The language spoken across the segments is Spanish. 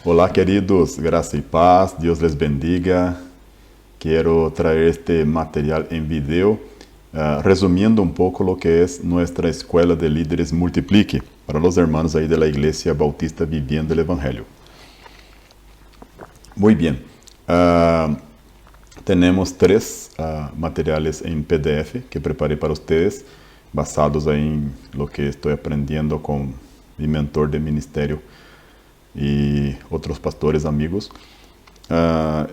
Olá, queridos, graça y paz, Dios les bendiga. Quiero traer este material en video, resumiendo un poco lo que es nuestra Escuela de Líderes Multiplique, para los hermanos ahí de la Iglesia Bautista Viviendo el Evangelio. Muy bien, tenemos tres materiales en PDF que preparé para ustedes, basados en lo que estoy aprendiendo con mi mentor de ministerio y otros pastores amigos.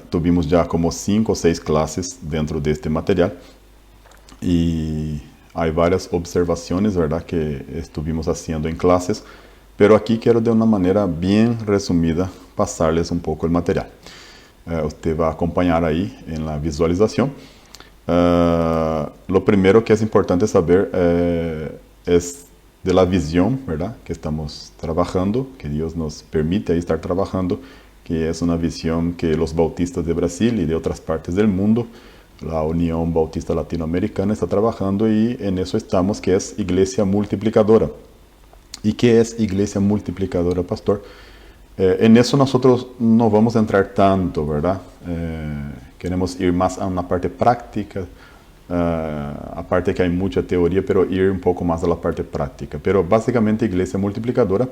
Tuvimos ya como 5 o 6 clases dentro de este material y hay varias observaciones, ¿verdad?, que estuvimos haciendo en clases, pero aquí quiero de una manera bien resumida pasarles un poco el material. Usted va a acompañar ahí en la visualización. Lo primero que es importante saber es de la visión, ¿verdad?, que estamos trabajando, que Dios nos permite ahí estar trabajando, que es una visión que los bautistas de Brasil y de otras partes del mundo, la Unión Bautista Latinoamericana, está trabajando, y en eso estamos, que es Iglesia Multiplicadora. ¿Y qué es Iglesia Multiplicadora, pastor? En eso nosotros no vamos a entrar tanto, ¿verdad? Queremos ir más a una parte práctica, aparte que hay mucha teoría, pero ir un poco más a la parte práctica. Pero básicamente Iglesia Multiplicadora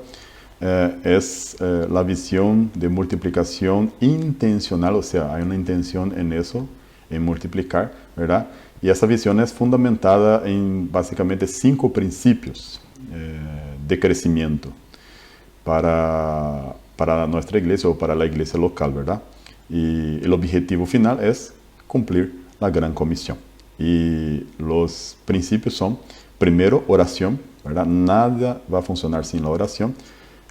es la visión de multiplicación intencional, o sea, hay una intención en eso, en multiplicar, ¿verdad? Y esa visión es fundamentada en básicamente 5 principios de crecimiento para nuestra iglesia o para la iglesia local, ¿verdad? Y el objetivo final es cumplir la gran comisión. Y los principios son, primero, oración, ¿verdad? Nada va a funcionar sin la oración.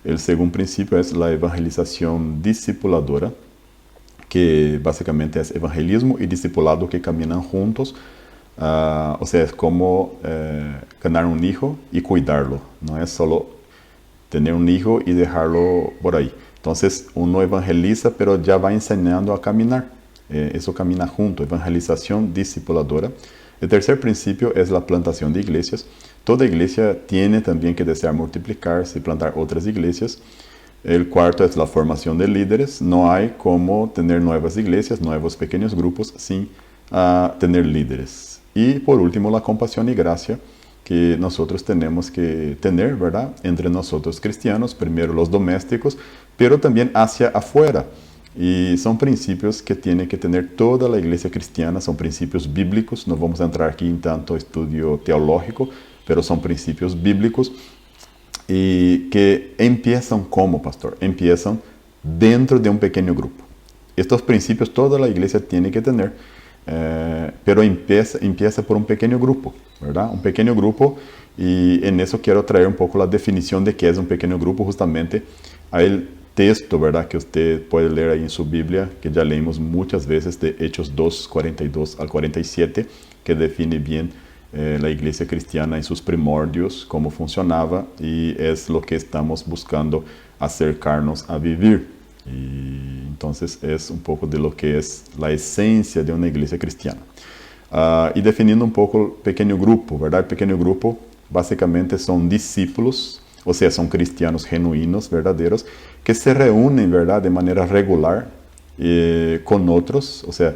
El segundo principio es la evangelización discipuladora, que básicamente es evangelismo y discipulado que caminan juntos. O sea, es como ganar un hijo y cuidarlo. No es solo tener un hijo y dejarlo por ahí. Entonces, uno evangeliza, pero ya va enseñando a caminar. Eso camina junto, evangelización discipuladora. El tercer principio es la plantación de iglesias. Toda iglesia tiene también que desear multiplicarse y plantar otras iglesias. El cuarto es la formación de líderes. No hay como tener nuevas iglesias, nuevos pequeños grupos, sin tener líderes. Y por último, la compasión y gracia que nosotros tenemos que tener, ¿verdad?, entre nosotros cristianos, primero los domésticos, pero también hacia afuera. Y son principios que tiene que tener toda la iglesia cristiana, son principios bíblicos. No vamos a entrar aquí en tanto estudio teológico, pero son principios bíblicos y que empiezan como, pastor, empiezan dentro de un pequeño grupo. Estos principios toda la iglesia tiene que tener, pero empieza por un pequeño grupo, ¿verdad? Un pequeño grupo, y en eso quiero traer un poco la definición de qué es un pequeño grupo. Justamente hay el texto, ¿verdad?, que usted puede leer ahí en su Biblia, que ya leímos muchas veces, de Hechos 2, 42 al 47, que define bien la iglesia cristiana en sus primordios, cómo funcionaba, y es lo que estamos buscando acercarnos a vivir. Y entonces es un poco de lo que es la esencia de una iglesia cristiana. Y definiendo un poco el pequeño grupo, ¿verdad? El pequeño grupo básicamente son discípulos, o sea, son cristianos genuinos, verdaderos, que se reúnen, ¿verdad?, de manera regular con otros, o sea,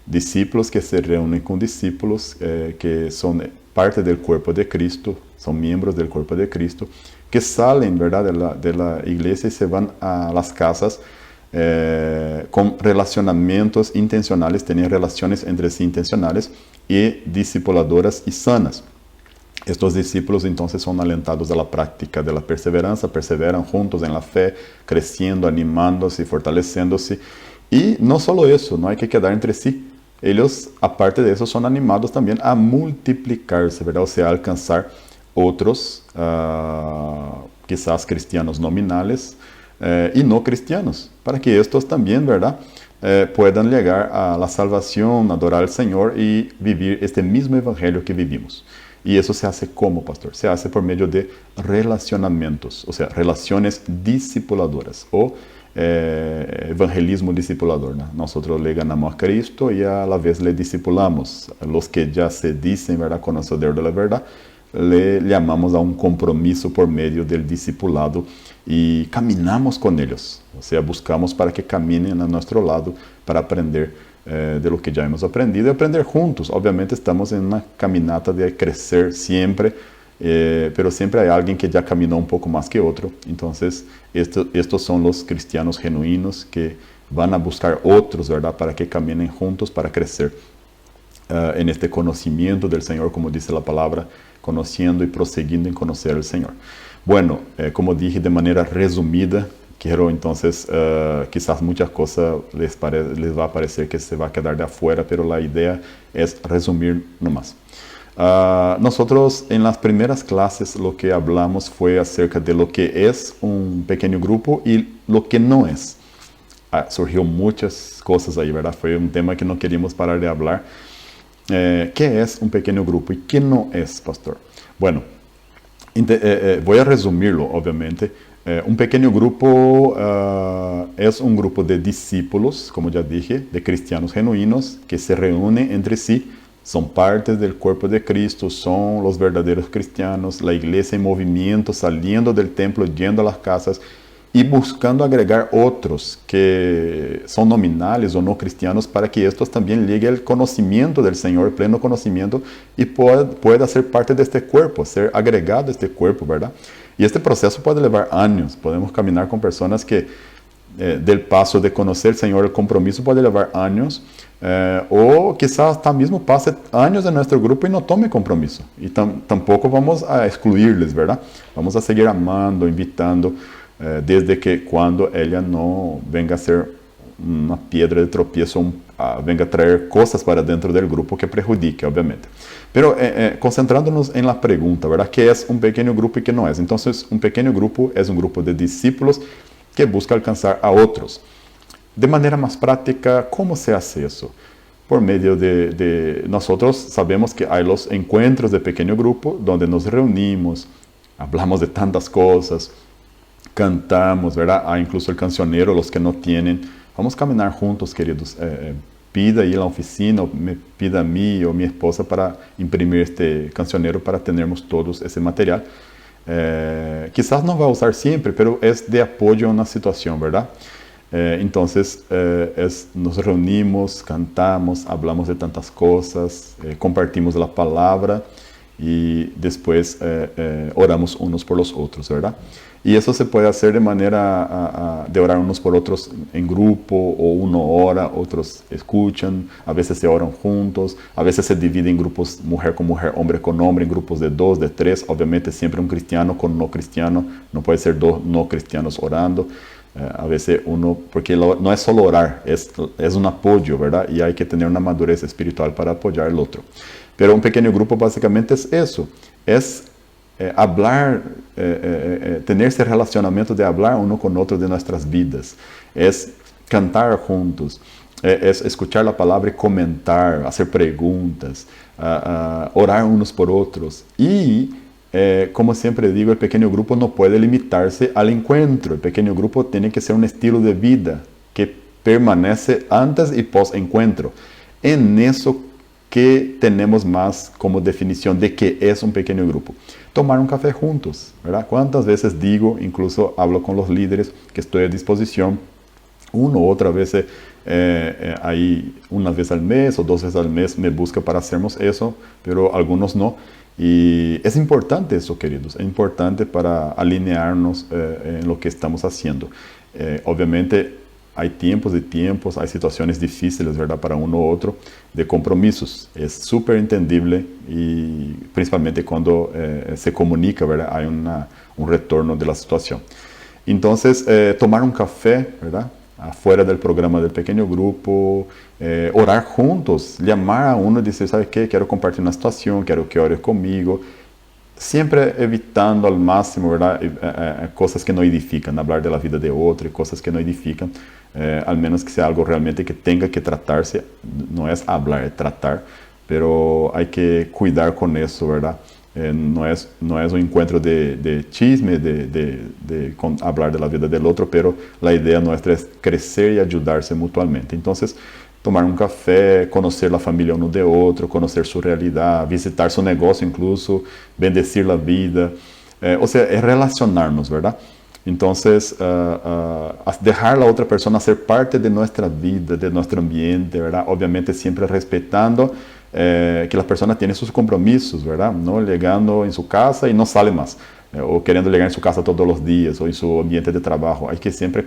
discípulos que se reúnen con discípulos que son parte del cuerpo de Cristo, son miembros del cuerpo de Cristo, que salen, ¿verdad?, de la iglesia y se van a las casas con relacionamientos intencionales, tienen relaciones entre sí intencionales y discipuladoras y sanas. Estos discípulos entonces son alentados a la práctica de la perseverancia, perseveran juntos en la fe, creciendo, animándose, fortaleciéndose. Y no solo eso, no hay que quedar entre sí. Ellos, aparte de eso, son animados también a multiplicarse, ¿verdad? O sea, a alcanzar otros, quizás cristianos nominales y no cristianos, para que estos también, ¿verdad?, puedan llegar a la salvación, adorar al Señor y vivir este mismo evangelio que vivimos. Y eso se hace ¿cómo, pastor? Se hace por medio de relacionamientos, o sea, relaciones discipuladoras o evangelismo discipulador, ¿no? Nosotros le ganamos a Cristo y a la vez le discipulamos. Los que ya se dicen, ¿verdad?, conocedor de la verdad, le llamamos a un compromiso por medio del discipulado y caminamos con ellos, o sea, buscamos para que caminen a nuestro lado para aprender de lo que ya hemos aprendido y aprender juntos. Obviamente estamos en una caminata de crecer siempre, pero siempre hay alguien que ya caminó un poco más que otro. Entonces, estos son los cristianos genuinos que van a buscar otros, ¿verdad? Para que caminen juntos, para crecer en este conocimiento del Señor, como dice la palabra, conociendo y prosiguiendo en conocer al Señor. Bueno, como dije de manera resumida, quiero entonces, quizás muchas cosas les va a parecer que se va a quedar de afuera, pero la idea es resumir nomás. Nosotros en las primeras clases lo que hablamos fue acerca de lo que es un pequeño grupo y lo que no es. Surgió muchas cosas ahí, ¿verdad? Fue un tema que no queríamos parar de hablar. ¿Qué es un pequeño grupo y qué no es, pastor? Bueno, voy a resumirlo, obviamente. Un pequeño grupo es un grupo de discípulos, como ya dije, de cristianos genuinos que se reúnen entre sí, son partes del cuerpo de Cristo, son los verdaderos cristianos, la iglesia en movimiento, saliendo del templo, yendo a las casas y buscando agregar otros que son nominales o no cristianos para que estos también lleguen al conocimiento del Señor, el pleno conocimiento, y pueda ser parte de este cuerpo, ser agregado a este cuerpo, ¿verdad? Y este proceso puede llevar años. Podemos caminar con personas que del paso de conocer al Señor, el compromiso puede llevar años, o quizás hasta mismo pase años en nuestro grupo y no tome compromiso. Y tampoco vamos a excluirles, ¿verdad? Vamos a seguir amando, invitando, desde que cuando ella no venga a ser una piedra de tropiezo, venga a traer cosas para dentro del grupo que perjudique, obviamente. Pero concentrándonos en la pregunta, ¿verdad? ¿Qué es un pequeño grupo y qué no es? Entonces, un pequeño grupo es un grupo de discípulos que busca alcanzar a otros. De manera más práctica, ¿cómo se hace eso? Por medio de nosotros sabemos que hay los encuentros de pequeño grupo donde nos reunimos, hablamos de tantas cosas, cantamos, ¿verdad? Hay incluso el cancionero, los que no tienen. Vamos a caminar juntos, queridos. Pida ahí en la oficina, o me pida a mí o mi esposa para imprimir este cancionero para tenermos todos ese material. Quizás no va a usar siempre, pero es de apoyo a una situación, ¿verdad? Entonces, nos reunimos, cantamos, hablamos de tantas cosas, compartimos la palabra y después oramos unos por los otros, ¿verdad? Y eso se puede hacer de manera de orar unos por otros en grupo, o uno ora, otros escuchan, a veces se oran juntos, a veces se divide en grupos, mujer con mujer, hombre con hombre, en grupos de 2, de 3, obviamente siempre un cristiano con no cristiano, no puede ser 2 no cristianos orando, a veces uno, porque no es solo orar, es un apoyo, ¿verdad? Y hay que tener una madurez espiritual para apoyar al otro. Pero un pequeño grupo básicamente es eso, es hablar, tener ese relacionamiento de hablar uno con otro de nuestras vidas, es cantar juntos, es escuchar la palabra y comentar, hacer preguntas, orar unos por otros. Y, como siempre digo, el pequeño grupo no puede limitarse al encuentro. El pequeño grupo tiene que ser un estilo de vida que permanece antes y post encuentro. En eso que tenemos más como definición de qué es un pequeño grupo. Tomar un café juntos, ¿verdad? ¿Cuántas veces digo, incluso hablo con los líderes, que estoy a disposición, una u otra vez, ahí una vez al mes o 2 veces al mes me busca para hacernos eso, pero algunos no. Y es importante eso, queridos, es importante para alinearnos en lo que estamos haciendo. Obviamente, hay tiempos y tiempos, hay situaciones difíciles, ¿verdad? Para uno u otro, de compromisos. Es súper entendible y principalmente cuando se comunica, ¿verdad? Hay un retorno de la situación. Entonces, tomar un café, ¿verdad? Afuera del programa del pequeño grupo, orar juntos, llamar a uno y decir, ¿sabe qué? Quiero compartir una situación, quiero que ores conmigo. Siempre evitando al máximo, ¿verdad? Cosas que no edifican, hablar de la vida de otro y cosas que no edifican, al menos que sea algo realmente que tenga que tratarse, no es hablar, es tratar, pero hay que cuidar con eso, ¿verdad? No es un encuentro de chisme, de hablar de la vida del otro, pero la idea nuestra es crecer y ayudarse mutuamente. Entonces, tomar um café, conhecer a família um de outro, conhecer sua realidade, visitar seu negócio incluso, bendecir a vida, ou seja, é relacionar-nos, verdade? Então, deixar a outra pessoa ser parte de nossa vida, de nosso ambiente, verdade? Obviamente, sempre respeitando que a pessoa tenha seus compromissos, verdade? Não chegando em sua casa e não sai mais, ou querendo chegar em sua casa todos os dias, ou em seu ambiente de trabalho. Hay que sempre,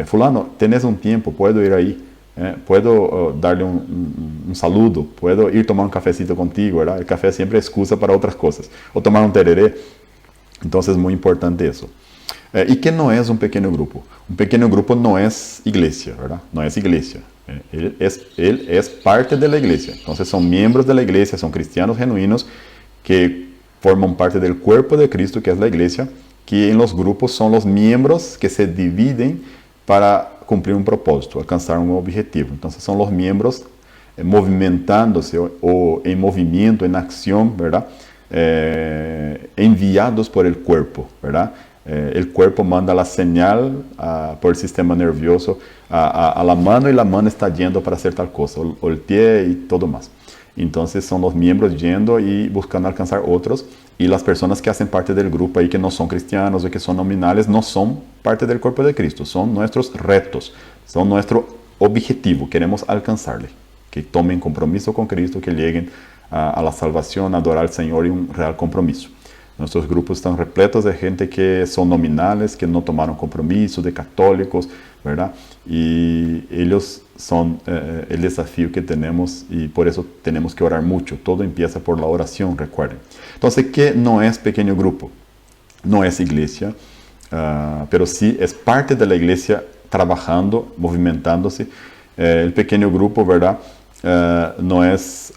fulano, tenés um tempo, puedo ir aí, puedo darle um saludo, puedo ir tomar um cafecito contigo, verdade? O café sempre é excusa para outras coisas, ou tomar um tereré. Então, é muito importante isso. ¿Y qué no es un pequeño grupo? Un pequeño grupo no es iglesia, ¿verdad? No es iglesia. Él es parte de la iglesia. Entonces son miembros de la iglesia, son cristianos genuinos que forman parte del cuerpo de Cristo, que es la iglesia, que en los grupos son los miembros que se dividen para cumplir un propósito, alcanzar un objetivo. Entonces son los miembros movimentándose o en movimiento, en acción, ¿verdad? Enviados por el cuerpo, ¿verdad? El cuerpo manda la señal por el sistema nervioso a la mano y la mano está yendo para hacer tal cosa, o el pie y todo más. Entonces son los miembros yendo y buscando alcanzar otros, y las personas que hacen parte del grupo ahí que no son cristianos o que son nominales no son parte del cuerpo de Cristo, son nuestros retos, son nuestro objetivo, queremos alcanzarle, que tomen compromiso con Cristo, que lleguen a la salvación, a adorar al Señor y un real compromiso. Nuestros grupos están repletos de gente que son nominales, que no tomaron compromiso, de católicos, ¿verdad? Y ellos son el desafío que tenemos, y por eso tenemos que orar mucho. Todo empieza por la oración, recuerden. Entonces, ¿qué no es pequeño grupo? No es iglesia, pero sí es parte de la iglesia trabajando, movimentándose. El pequeño grupo, ¿verdad? No es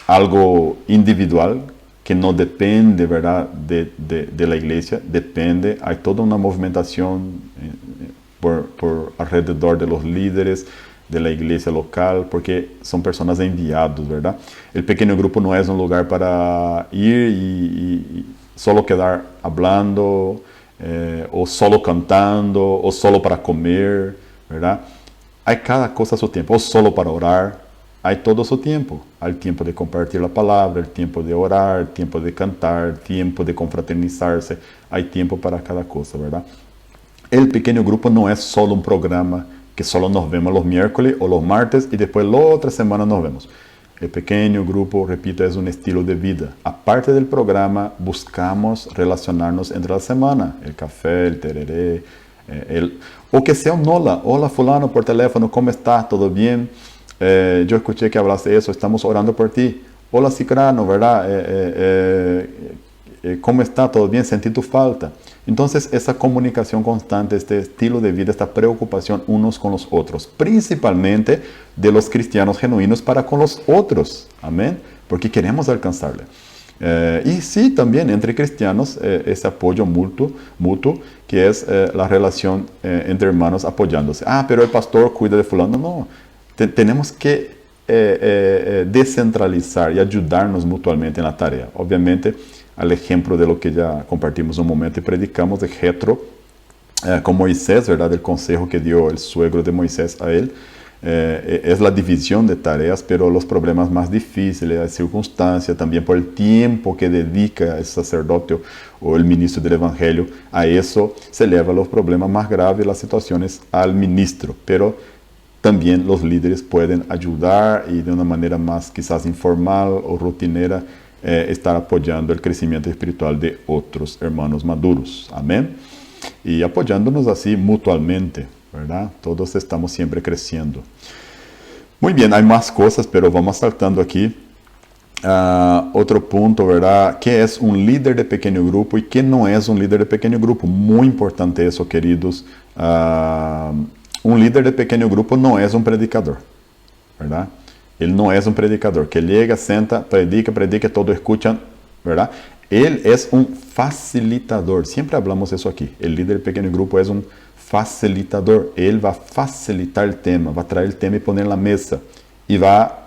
algo individual que no depende, ¿verdad?, de la iglesia, depende, hay toda una movimentación por alrededor de los líderes de la iglesia local, porque son personas enviados, ¿verdad? El pequeño grupo no es un lugar para ir y solo quedar hablando, o solo cantando, o solo para comer, ¿verdad? Hay cada cosa a su tiempo, o solo para orar. Hay todo su tiempo. Hay tiempo de compartir la palabra, el tiempo de orar, el tiempo de cantar, el tiempo de confraternizarse. Hay tiempo para cada cosa, ¿verdad? El pequeño grupo no es solo un programa que solo nos vemos los miércoles o los martes y después la otra semana nos vemos. El pequeño grupo, repito, es un estilo de vida. Aparte del programa, buscamos relacionarnos entre la semana. El café, el tereré, o que sea un hola. Hola fulano por teléfono, ¿cómo estás? ¿Todo bien? Yo escuché que hablaste de eso, estamos orando por ti. Hola Cicrano, ¿verdad? ¿Cómo está? ¿Todo bien? Sentí tu falta. Entonces, esa comunicación constante, este estilo de vida, esta preocupación unos con los otros, principalmente de los cristianos genuinos para con los otros. Amén. Porque queremos alcanzarle. Y sí, también entre cristianos, ese apoyo mutuo, que es la relación entre hermanos apoyándose. Pero el pastor cuida de fulano. No. Tenemos que descentralizar y ayudarnos mutuamente en la tarea. Obviamente, al ejemplo de lo que ya compartimos un momento y predicamos de Jetro, con Moisés, ¿verdad? El consejo que dio el suegro de Moisés a él. Es la división de tareas, pero los problemas más difíciles, la circunstancia, también por el tiempo que dedica el sacerdote o el ministro del evangelio a eso, se eleva los problemas más graves, las situaciones al ministro. Pero también los líderes pueden ayudar y de una manera más quizás informal o rutinera estar apoyando el crecimiento espiritual de otros hermanos maduros. Amén. Y apoyándonos así mutuamente, ¿verdad? Todos estamos siempre creciendo. Muy bien, hay más cosas, pero vamos saltando aquí. Otro punto, ¿verdad? ¿Qué es un líder de pequeño grupo y qué no es un líder de pequeño grupo? Muy importante eso, queridos. Un líder de pequeño grupo no es un predicador, ¿verdad? Él no es un predicador que llega, senta, predica, todos escuchan, ¿verdad? Él es un facilitador. Siempre hablamos eso aquí. El líder de pequeño grupo es un facilitador. Él va a facilitar el tema, va a traer el tema y poner en la mesa. Y va a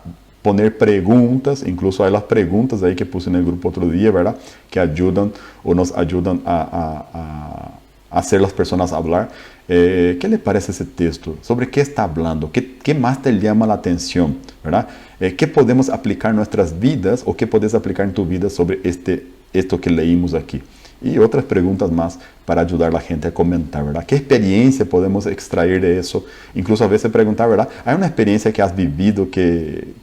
poner preguntas, incluso hay las preguntas ahí que puse en el grupo otro día, ¿verdad? Que ayudan o nos ayudan a hacer las personas hablar. ¿Qué le parece ese texto? ¿Sobre qué está hablando? ¿Qué más te llama la atención? ¿Verdad? ¿Qué podemos aplicar en nuestras vidas o qué puedes aplicar en tu vida sobre esto que leímos aquí? Y otras preguntas más para ayudar a la gente a comentar, ¿verdad? ¿Qué experiencia podemos extraer de eso? Incluso a veces preguntar, ¿verdad? ¿Hay una experiencia que has vivido que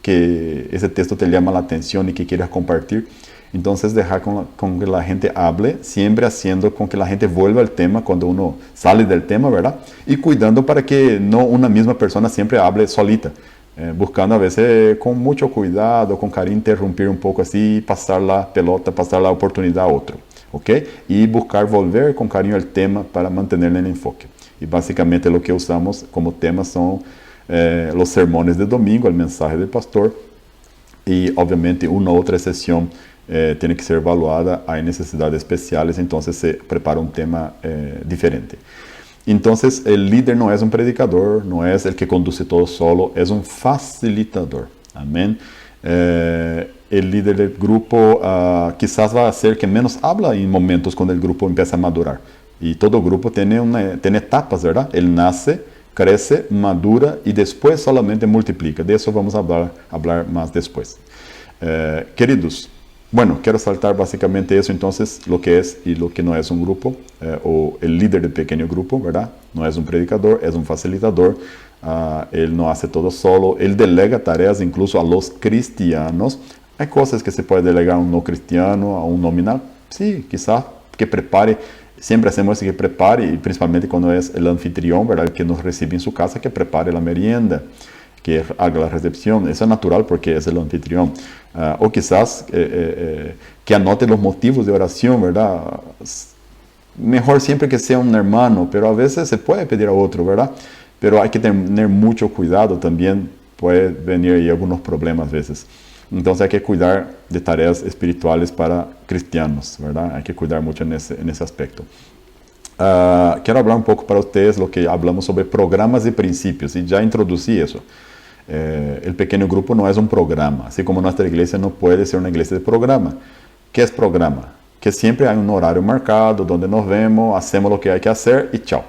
ese texto te llama la atención y que quieres compartir? Entonces dejar con que la gente hable, siempre haciendo con que la gente vuelva al tema cuando uno sale del tema, ¿verdad? Y cuidando para que no una misma persona siempre hable solita. Buscando a veces con mucho cuidado, con cariño, interrumpir un poco así, pasar la pelota, pasar la oportunidad a otro. ¿Ok? Y buscar volver con cariño al tema para mantenerlo en enfoque. Y básicamente lo que usamos como tema son los sermones de domingo, el mensaje del pastor. Y obviamente una otra sesión tiene que ser evaluada, hay necesidades especiales, entonces se prepara un tema diferente. Entonces el líder no es un predicador, no es el que conduce todo solo, es un facilitador. Amén. El líder del grupo quizás va a ser que menos habla en momentos cuando el grupo empieza a madurar. Y todo grupo tiene etapas, ¿verdad? Él nace, crece, madura y después solamente multiplica. De eso vamos a hablar más después. Queridos, bueno, quiero saltar básicamente eso, entonces, lo que es y lo que no es un grupo, o el líder del pequeño grupo, ¿verdad? No es un predicador, es un facilitador. Él no hace todo solo, él delega tareas incluso a los cristianos. Hay cosas que se puede delegar a un no cristiano, a un nominal. Sí, quizás que prepare, siempre hacemos que prepare, y principalmente cuando es el anfitrión, ¿verdad? El que nos recibe en su casa, que prepare la merienda, que haga la recepción. Eso es natural porque es el anfitrión. O quizás que anote los motivos de oración, ¿verdad? Mejor siempre que sea un hermano, pero a veces se puede pedir a otro, ¿verdad? Pero hay que tener mucho cuidado también, puede venir ahí algunos problemas a veces. Entonces hay que cuidar de tareas espirituales para cristianos, ¿verdad? Hay que cuidar mucho en ese aspecto. Quiero hablar un poco para ustedes lo que hablamos sobre programas y principios, y ya introducí eso. El pequeño grupo no es un programa, así como nuestra iglesia no puede ser una iglesia de programa. ¿Qué es programa? Que siempre hay un horario marcado, donde nos vemos, hacemos lo que hay que hacer y chao.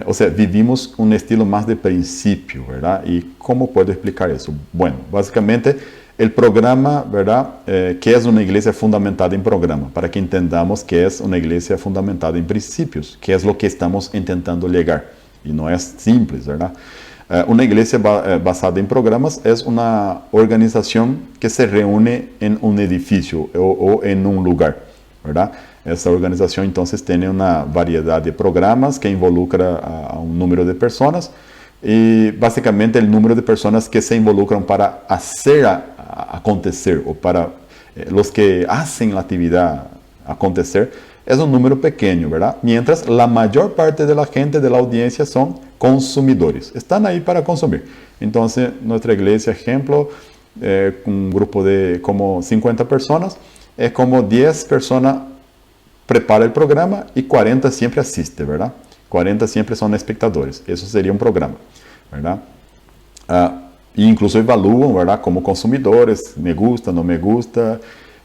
O sea, vivimos un estilo más de principio, ¿verdad? ¿Y cómo puedo explicar eso? Bueno, básicamente el programa, ¿verdad? ¿Qué es una iglesia fundamentada en programa? Para que entendamos que es una iglesia fundamentada en principios, que es lo que estamos intentando llegar. Y no es simple, ¿verdad? Una iglesia basada en programas es una organización que se reúne en un edificio o en un lugar, ¿verdad? Esta organización entonces tiene una variedad de programas que involucra a un número de personas y básicamente el número de personas que se involucran para hacer acontecer o para los que hacen la actividad acontecer es un número pequeño, ¿verdad? Mientras la mayor parte de la gente de la audiencia son consumidores, están ahí para consumir. Entonces nuestra iglesia, ejemplo, un grupo de como 50 personas, es como 10 personas prepara el programa y 40 siempre asiste, ¿verdad? 40 siempre son espectadores. Eso sería un programa, ¿verdad? E incluso evalúan, ¿verdad? Como consumidores, me gusta, no me gusta.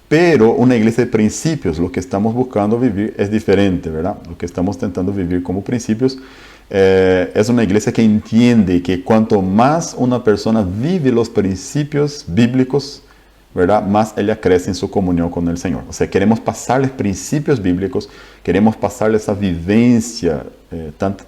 Pero una iglesia de principios, lo que estamos buscando vivir es diferente, ¿verdad? Lo que estamos tentando vivir como principios es una iglesia que entiende que cuanto más una persona vive los principios bíblicos, ¿verdad? Más ella crece en su comunión con el Señor. O sea, queremos pasarles principios bíblicos, queremos pasarles esa vivencia tanto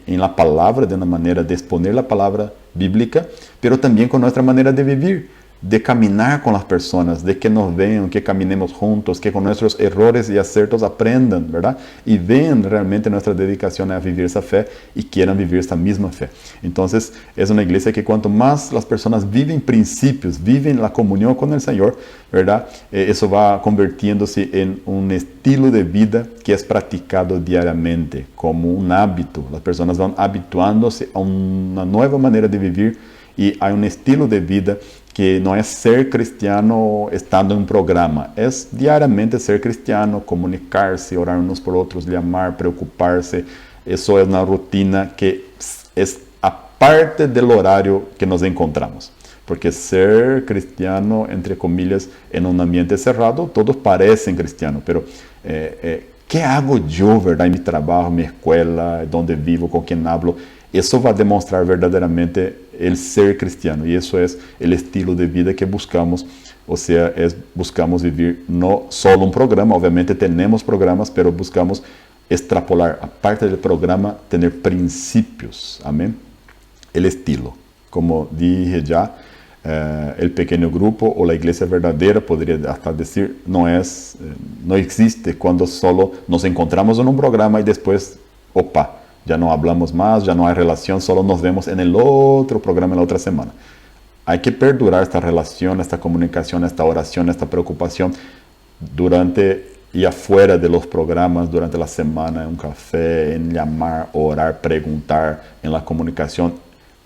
en la palabra, de una manera de exponer la palabra bíblica, pero también con nuestra manera de vivir, de caminar con las personas, de que nos vean, que caminemos juntos, que con nuestros errores y aciertos aprendan, ¿verdad? Y vean realmente nuestra dedicación a vivir esa fe y quieran vivir esta misma fe. Entonces, es una iglesia que cuanto más las personas viven principios, viven la comunión con el Señor, ¿verdad? Eso va convirtiéndose en un estilo de vida que es practicado diariamente, como un hábito. Las personas van habituándose a una nueva manera de vivir y hay un estilo de vida que no es ser cristiano estando en un programa, es diariamente ser cristiano, comunicarse, orar unos por otros, llamar, preocuparse. Eso es una rutina que es aparte del horario que nos encontramos. Porque ser cristiano, entre comillas, en un ambiente cerrado, todos parecen cristianos, pero ¿qué hago yo, verdad, en mi trabajo, en mi escuela, donde vivo, con quién hablo? Eso va a demostrar verdaderamente el ser cristiano, y eso es el estilo de vida que buscamos. O sea, buscamos vivir no solo un programa, obviamente tenemos programas, pero buscamos extrapolar, aparte del programa, tener principios, amén. El estilo, como dije ya, el pequeño grupo o la iglesia verdadera, podría hasta decir, no existe cuando solo nos encontramos en un programa y después, opa, ya no hablamos más, ya no hay relación, solo nos vemos en el otro programa en la otra semana. Hay que perdurar esta relación, esta comunicación, esta oración, esta preocupación durante y afuera de los programas, durante la semana, en un café, en llamar, orar, preguntar, en la comunicación,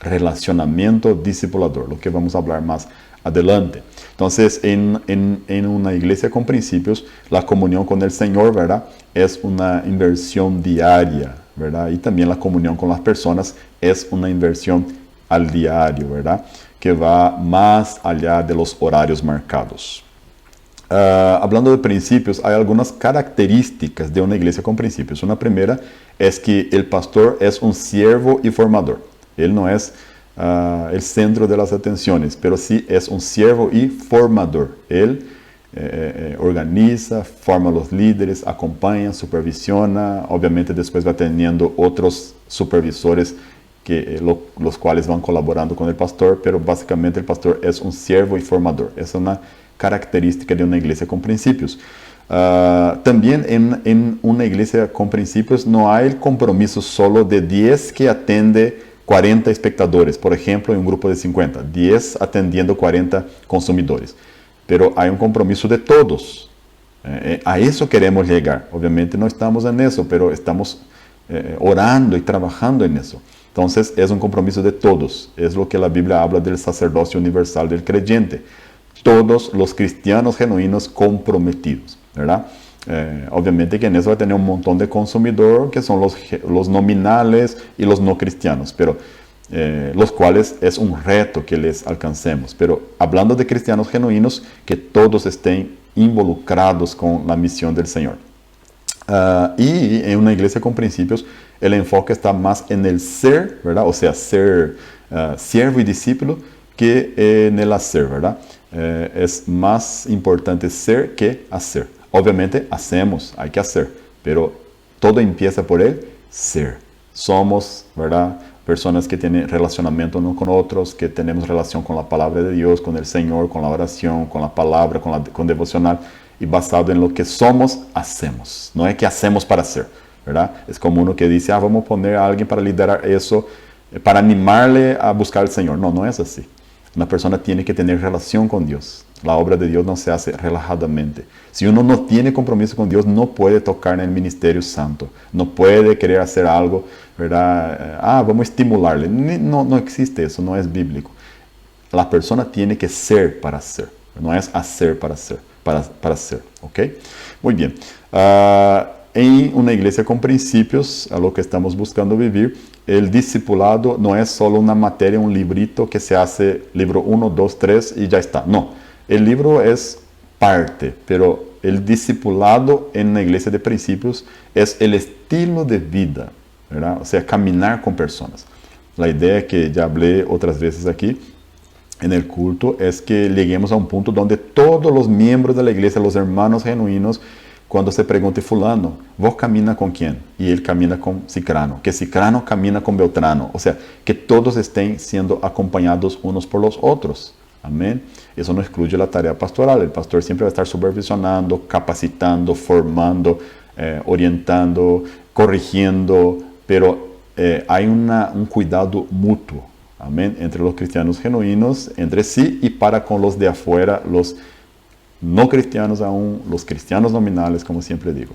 relacionamiento discipulador, lo que vamos a hablar más adelante. Entonces, en una iglesia con principios, la comunión con el Señor, ¿verdad?, es una inversión diaria, ¿verdad? Y también la comunión con las personas es una inversión al diario, ¿verdad?, que va más allá de los horarios marcados. Hablando de principios, hay algunas características de una iglesia con principios. Una primera es que el pastor es un siervo y formador. Él no es el centro de las atenciones, pero sí es un siervo y formador. Él organiza, forma a los líderes, acompaña, supervisiona. Obviamente después va teniendo otros supervisores los cuales van colaborando con el pastor, pero básicamente el pastor es un siervo y formador. Esa es una característica de una iglesia con principios. También en una iglesia con principios no hay el compromiso solo de 10 que atende 40 espectadores, por ejemplo, en un grupo de 50, 10 atendiendo 40 consumidores, pero hay un compromiso de todos. A eso queremos llegar. Obviamente no estamos en eso, pero estamos orando y trabajando en eso. Entonces es un compromiso de todos. Es lo que la Biblia habla del sacerdocio universal del creyente. Todos los cristianos genuinos comprometidos, ¿verdad? Obviamente que en eso va a tener un montón de consumidores que son los nominales y los no cristianos, pero los cuales es un reto que les alcancemos. Pero hablando de cristianos genuinos, que todos estén involucrados con la misión del Señor. Y en una iglesia con principios, el enfoque está más en el ser, ¿verdad? O sea, ser siervo y discípulo que en el hacer, ¿verdad? Es más importante ser que hacer. Obviamente hacemos, hay que hacer, pero todo empieza por el ser. Somos, ¿verdad?, personas que tienen relacionamiento unos con otros, que tenemos relación con la palabra de Dios, con el Señor, con la oración, con la palabra, con devocional, y basado en lo que somos, hacemos. No es que hacemos para hacer, ¿verdad? Es como uno que dice, vamos a poner a alguien para liderar eso, para animarle a buscar al Señor. No, no es así. Una persona tiene que tener relación con Dios. La obra de Dios no se hace relajadamente. Si uno no tiene compromiso con Dios, no puede tocar en el ministerio santo. No puede querer hacer algo, ¿verdad? Vamos a estimularle. No existe eso, no es bíblico. La persona tiene que ser para hacer. No es hacer para hacer, para ser, ¿ok? Muy bien. En una iglesia con principios, a lo que estamos buscando vivir, el discipulado no es solo una materia, un librito que se hace libro 1, 2, 3 y ya está. No, el libro es parte, pero el discipulado en una iglesia de principios es el estilo de vida, ¿verdad? O sea, caminar con personas. La idea que ya hablé otras veces aquí en el culto es que lleguemos a un punto donde todos los miembros de la iglesia, los hermanos genuinos, cuando se pregunte fulano, ¿vos camina con quién? Y él camina con Cicrano, que Cicrano camina con Beltrano. O sea, que todos estén siendo acompañados unos por los otros. Amén. Eso no excluye la tarea pastoral. El pastor siempre va a estar supervisionando, capacitando, formando, orientando, corrigiendo, pero hay un cuidado mutuo. Amén. Entre los cristianos genuinos, entre sí y para con los de afuera, los no cristianos aún, los cristianos nominales, como siempre digo.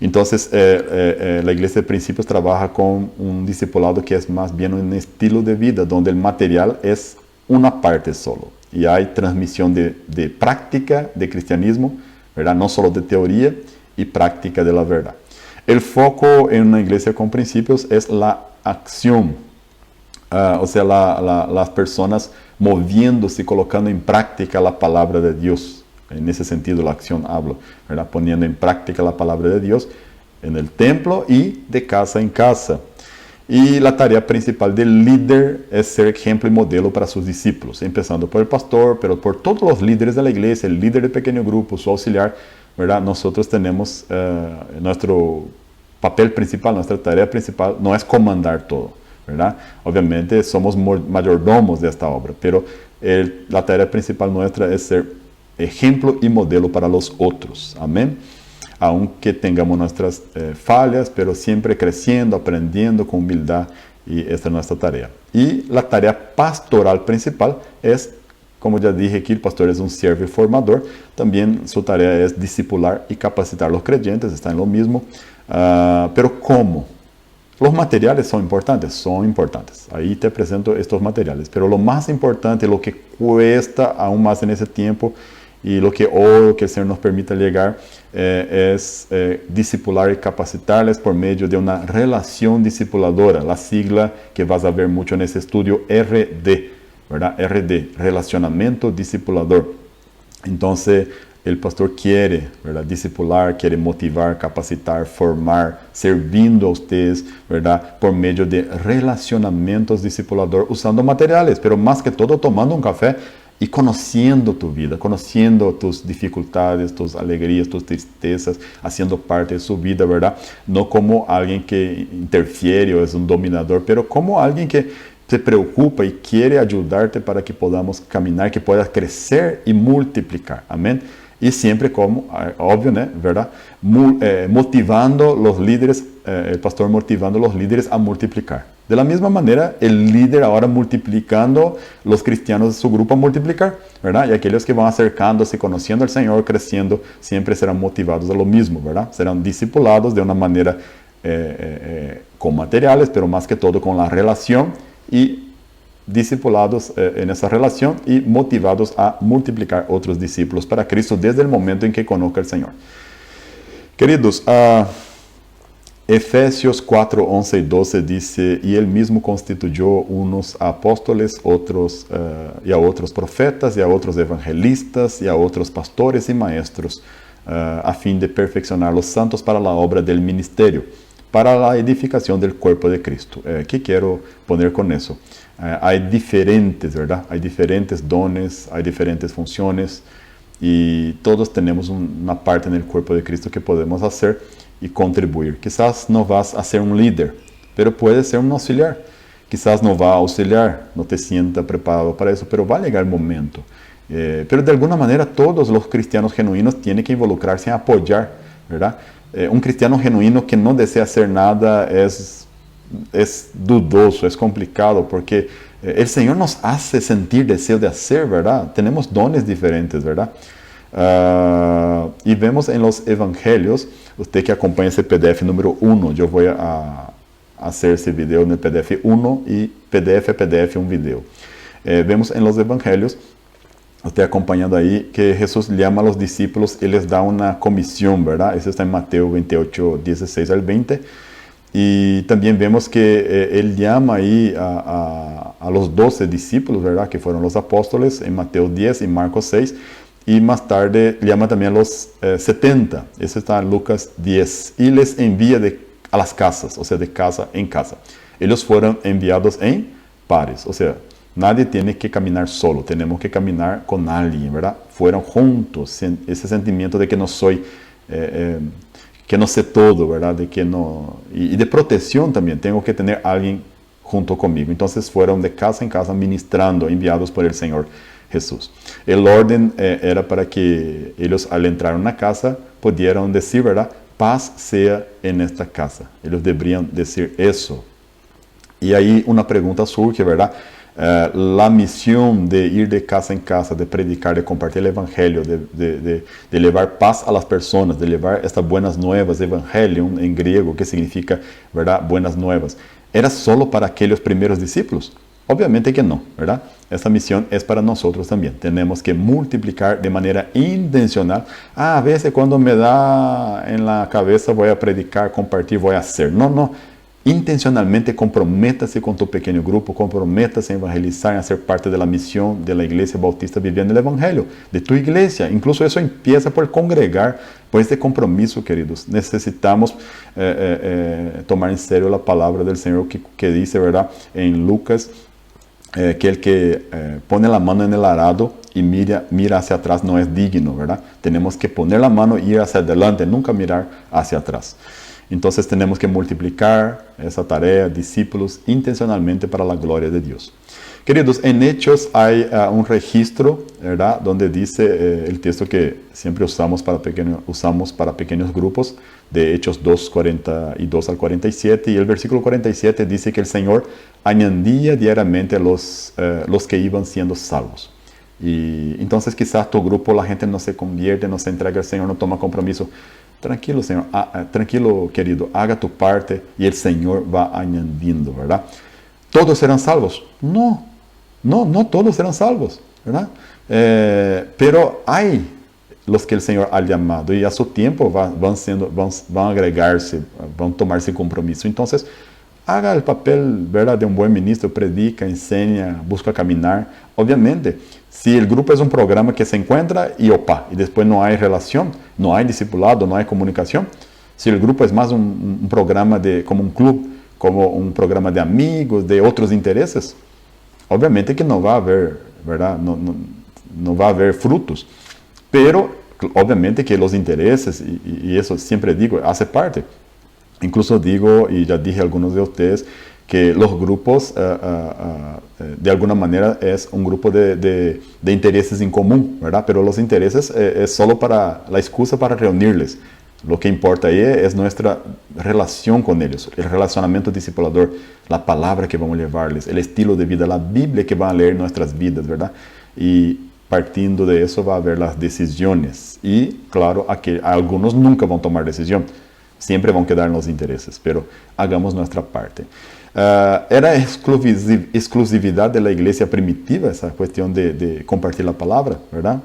Entonces, la iglesia de principios trabaja con un discipulado que es más bien un estilo de vida, donde el material es una parte solo. Y hay transmisión de práctica de cristianismo, ¿verdad? No solo de teoría y práctica de la verdad. El foco en una iglesia con principios es la acción. O sea, las personas moviéndose, colocando en práctica la palabra de Dios. En ese sentido, la acción hablo, ¿verdad? Poniendo en práctica la palabra de Dios, en el templo y de casa en casa. Y la tarea principal del líder es ser ejemplo y modelo para sus discípulos, empezando por el pastor, pero por todos los líderes de la iglesia, el líder de pequeño grupo, su auxiliar, ¿verdad? Nosotros tenemos nuestro papel principal, nuestra tarea principal no es comandar todo, ¿verdad? Obviamente somos mayordomos de esta obra, pero la tarea principal nuestra es ser ejemplo y modelo para los otros. Amén. Aunque tengamos nuestras fallas, pero siempre creciendo, aprendiendo con humildad, y esta es nuestra tarea. Y la tarea pastoral principal es, como ya dije aquí, el pastor es un siervo y formador, también su tarea es discipular y capacitar a los creyentes, está en lo mismo, pero ¿cómo? Los materiales son importantes, ahí te presento estos materiales, pero lo más importante, lo que cuesta aún más en ese tiempo, y lo que oro que el Señor nos permita llegar es discipular y capacitarles por medio de una relación discipuladora, la sigla que vas a ver mucho en ese estudio, RD, ¿verdad? RD, relacionamiento discipulador. Entonces, el pastor quiere, ¿verdad? Discipular, quiere motivar, capacitar, formar, servindo a ustedes, ¿verdad? Por medio de relacionamientos discipulador, usando materiales, pero más que todo tomando un café y conociendo tu vida, conociendo tus dificultades, tus alegrías, tus tristezas, haciendo parte de su vida, ¿verdad? No como alguien que interfiere o es un dominador, pero como alguien que se preocupa y quiere ayudarte para que podamos caminar, que puedas crecer y multiplicar. Amén. Y siempre como, obvio, ¿no? ¿Verdad? Motivando los líderes, el pastor motivando a los líderes a multiplicar. De la misma manera, el líder ahora multiplicando los cristianos de su grupo a multiplicar, ¿verdad? Y aquellos que van acercándose, conociendo al Señor, creciendo, siempre serán motivados a lo mismo, ¿verdad? Serán discipulados de una manera con materiales, pero más que todo con la relación y discipulados en esa relación y motivados a multiplicar otros discípulos para Cristo desde el momento en que conozca al Señor. Queridos, Efesios 4, 11 y 12 dice, y él mismo constituyó unos apóstoles, otros y a otros profetas, y a otros evangelistas, y a otros pastores y maestros, a fin de perfeccionar los santos para la obra del ministerio, para la edificación del cuerpo de Cristo. ¿Qué quiero poner con eso? Hay diferentes, ¿verdad? Hay diferentes dones, hay diferentes funciones, y todos tenemos una parte en el cuerpo de Cristo que podemos hacer y contribuir. Quizás no vas a ser un líder, pero puedes ser un auxiliar. Quizás no va a auxiliar, no te sienta preparado para eso, pero va a llegar el momento. Pero de alguna manera todos los cristianos genuinos tienen que involucrarse en apoyar, ¿verdad? Un cristiano genuino que no desea hacer nada es dudoso, es complicado, porque el Señor nos hace sentir deseo de hacer, ¿verdad? Tenemos dones diferentes, ¿verdad? Y vemos en los evangelios, usted que acompaña ese PDF número 1, yo voy a hacer ese video en el PDF 1 y PDF un video. Vemos en los evangelios, usted acompañando ahí, que Jesús llama a los discípulos y les da una comisión, ¿verdad? Eso está en Mateo 28, 16 al 20. Y también vemos que él llama ahí a los 12 discípulos, ¿verdad? Que fueron los apóstoles en Mateo 10 y Marcos 6. Y más tarde llama también a los 70. Eso está en Lucas 10. Y les envía a las casas, o sea, de casa en casa. Ellos fueron enviados en pares, o sea, nadie tiene que caminar solo, tenemos que caminar con alguien, ¿verdad? Fueron juntos, ese sentimiento de que no soy... que no sé todo, ¿verdad? De que no, y de protección también, tengo que tener a alguien junto conmigo. Entonces fueron de casa en casa ministrando, enviados por el Señor Jesús. El orden era para que ellos al entrar en una casa pudieran decir, ¿verdad? Paz sea en esta casa. Ellos deberían decir eso. Y ahí una pregunta surge, ¿verdad? La misión de ir de casa en casa, de predicar, de compartir el evangelio, de llevar paz a las personas, de llevar estas buenas nuevas, evangelium en griego, que significa, ¿verdad?, buenas nuevas. ¿Era solo para aquellos primeros discípulos? Obviamente que no, ¿verdad? Esta misión es para nosotros también. Tenemos que multiplicar de manera intencional. A veces cuando me da en la cabeza voy a predicar, compartir, voy a hacer. No. intencionalmente comprométase con tu pequeño grupo, comprométase en evangelizar, en ser parte de la misión de la Iglesia Bautista viviendo el Evangelio, de tu iglesia. Incluso eso empieza por congregar, por este compromiso, queridos. Necesitamos tomar en serio la palabra del Señor que dice, ¿verdad?, en Lucas, que el que pone la mano en el arado y mira hacia atrás no es digno, ¿verdad? Tenemos que poner la mano y ir hacia adelante, nunca mirar hacia atrás. Entonces tenemos que multiplicar esa tarea, discípulos, intencionalmente para la gloria de Dios. Queridos, en Hechos hay un registro, ¿verdad?, donde dice el texto que siempre usamos para pequeños grupos, de Hechos 2, 42 al 47, y el versículo 47 dice que el Señor añadía diariamente los que iban siendo salvos. Y entonces quizás tu grupo, la gente no se convierte, no se entrega al Señor, no toma compromiso. Tranquilo, Señor, tranquilo, querido, haga tu parte y el Señor va añadiendo, ¿verdad? ¿Todos serán salvos? No todos serán salvos, ¿verdad? Pero hay los que el Señor ha llamado y a su tiempo van a agregarse, van a tomarse compromiso. Entonces, haga el papel, ¿verdad?, de un buen ministro, predica, enseña, busca caminar. Obviamente, si el grupo es un programa que se encuentra y después no hay relación, no hay discipulado, no hay comunicación. Si el grupo es más un programa como un club, como un programa de amigos, de otros intereses, obviamente que no va a haber, ¿verdad?, no va a haber frutos. Pero, obviamente que los intereses, y eso siempre digo, hace parte. Incluso digo, y ya dije a algunos de ustedes, que los grupos, de alguna manera, es un grupo de intereses en común, ¿verdad? Pero los intereses es solo para la excusa para reunirles. Lo que importa ahí es nuestra relación con ellos, el relacionamiento discipulador, la palabra que vamos a llevarles, el estilo de vida, la Biblia que van a leer en nuestras vidas, ¿verdad? Y partiendo de eso va a haber las decisiones. Y, claro, algunos nunca van a tomar decisión. Siempre van a quedar en los intereses, pero hagamos nuestra parte. ¿Era exclusividad de la iglesia primitiva esa cuestión de compartir la palabra, verdad?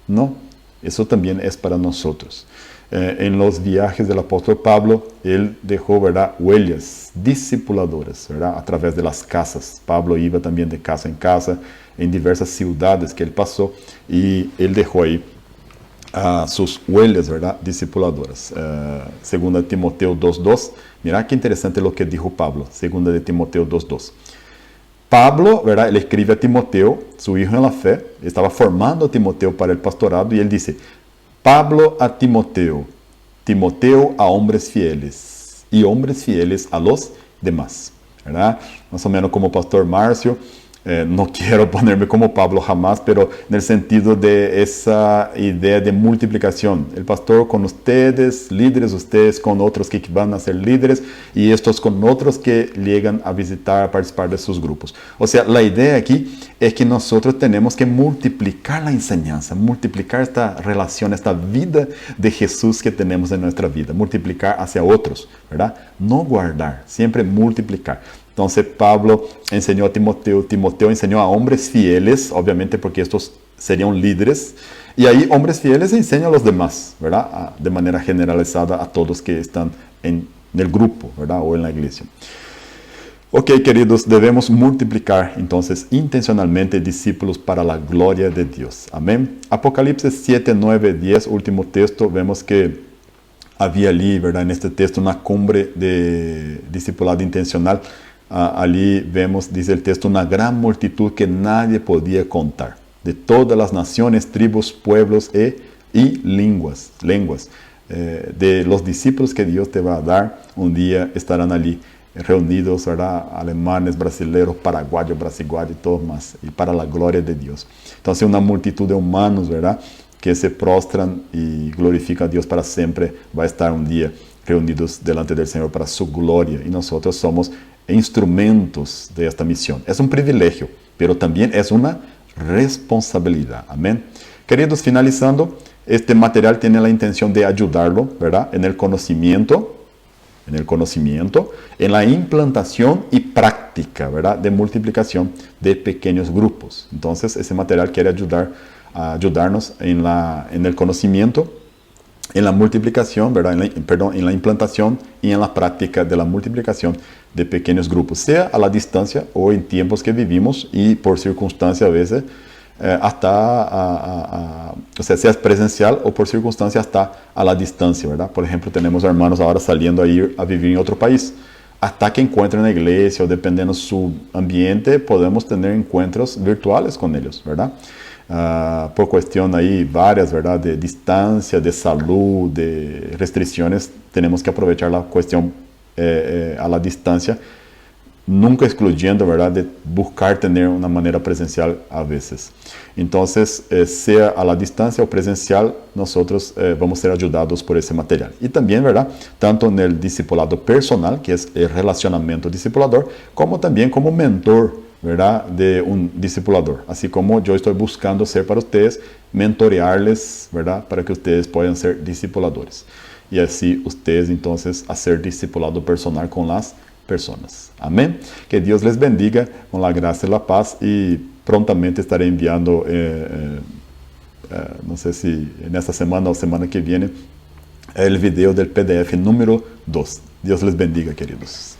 No, eso también es para nosotros. En los viajes del apóstol Pablo, él dejó, ¿verdad?, huellas discipuladoras, ¿verdad?, a través de las casas. Pablo iba también de casa en casa, en diversas ciudades que él pasó, y él dejó ahí sus huellas, ¿verdad?, discipuladoras. Segunda de Timoteo 2.2, mira qué interesante lo que dijo Pablo, segunda de Timoteo 2.2. Pablo, ¿verdad?, él escribe a Timoteo, su hijo en la fe, estaba formando a Timoteo para el pastorado, y él dice, Pablo a Timoteo, Timoteo a hombres fieles, y hombres fieles a los demás, ¿verdad? Más o menos como Pastor Márcio. No quiero ponerme como Pablo jamás, pero en el sentido de esa idea de multiplicación. El pastor con ustedes, líderes, ustedes con otros que van a ser líderes, y estos con otros que llegan a visitar, a participar de sus grupos. O sea, la idea aquí es que nosotros tenemos que multiplicar la enseñanza, multiplicar esta relación, esta vida de Jesús que tenemos en nuestra vida, multiplicar hacia otros, ¿verdad? No guardar, siempre multiplicar. Entonces Pablo enseñó a Timoteo, Timoteo enseñó a hombres fieles, obviamente porque estos serían líderes, y ahí hombres fieles enseñan a los demás, ¿verdad? De manera generalizada a todos que están en el grupo, ¿verdad?, o en la iglesia. Ok, queridos, debemos multiplicar entonces intencionalmente discípulos para la gloria de Dios. Amén. Apocalipsis 7, 9, 10, último texto, vemos que había allí, ¿verdad?, en este texto una cumbre de discipulado intencional. Allí vemos, dice el texto, una gran multitud que nadie podía contar, de todas las naciones, tribus, pueblos y lenguas. De los discípulos que Dios te va a dar, un día estarán allí reunidos, ¿verdad?, alemanes, brasileños, paraguayos, brasileños y todos más, y para la gloria de Dios. Entonces una multitud de humanos, ¿verdad?, que se prostran y glorifican a Dios para siempre, va a estar un día reunidos delante del Señor para su gloria, y nosotros somos instrumentos de esta misión. Es un privilegio, pero también es una responsabilidad. Amén. Queridos, finalizando, este material tiene la intención de ayudarlo, ¿verdad?, en el conocimiento, en la implantación y práctica, ¿verdad?, de multiplicación de pequeños grupos. Entonces, ese material quiere ayudarnos en el conocimiento, en la multiplicación, ¿verdad? En la implantación y en la práctica de la multiplicación de pequeños grupos, sea a la distancia o en tiempos que vivimos y por circunstancia a veces o sea, sea presencial o por circunstancia hasta a la distancia, ¿verdad? Por ejemplo, tenemos hermanos ahora saliendo a ir a vivir en otro país. Hasta que encuentren la iglesia o dependiendo su ambiente, podemos tener encuentros virtuales con ellos, ¿verdad? Por cuestión ahí varias, ¿verdad? De distancia, de salud, de restricciones, tenemos que aprovechar la cuestión a la distancia, nunca excluyendo, ¿verdad?, de buscar tener una manera presencial a veces. Entonces, sea a la distancia o presencial, nosotros vamos a ser ayudados por ese material. Y también, ¿verdad?, tanto en el discipulado personal, que es el relacionamiento discipulador, como también como mentor, ¿verdad?, de un discipulador. Así como yo estoy buscando ser para ustedes, mentorearles, ¿verdad?, para que ustedes puedan ser discipuladores. Y así ustedes entonces hacer discipulado personal con las personas. Amén. Que Dios les bendiga con la gracia y la paz y prontamente estaré enviando, no sé si en esta semana o semana que viene, el video del PDF número 2. Dios les bendiga, queridos.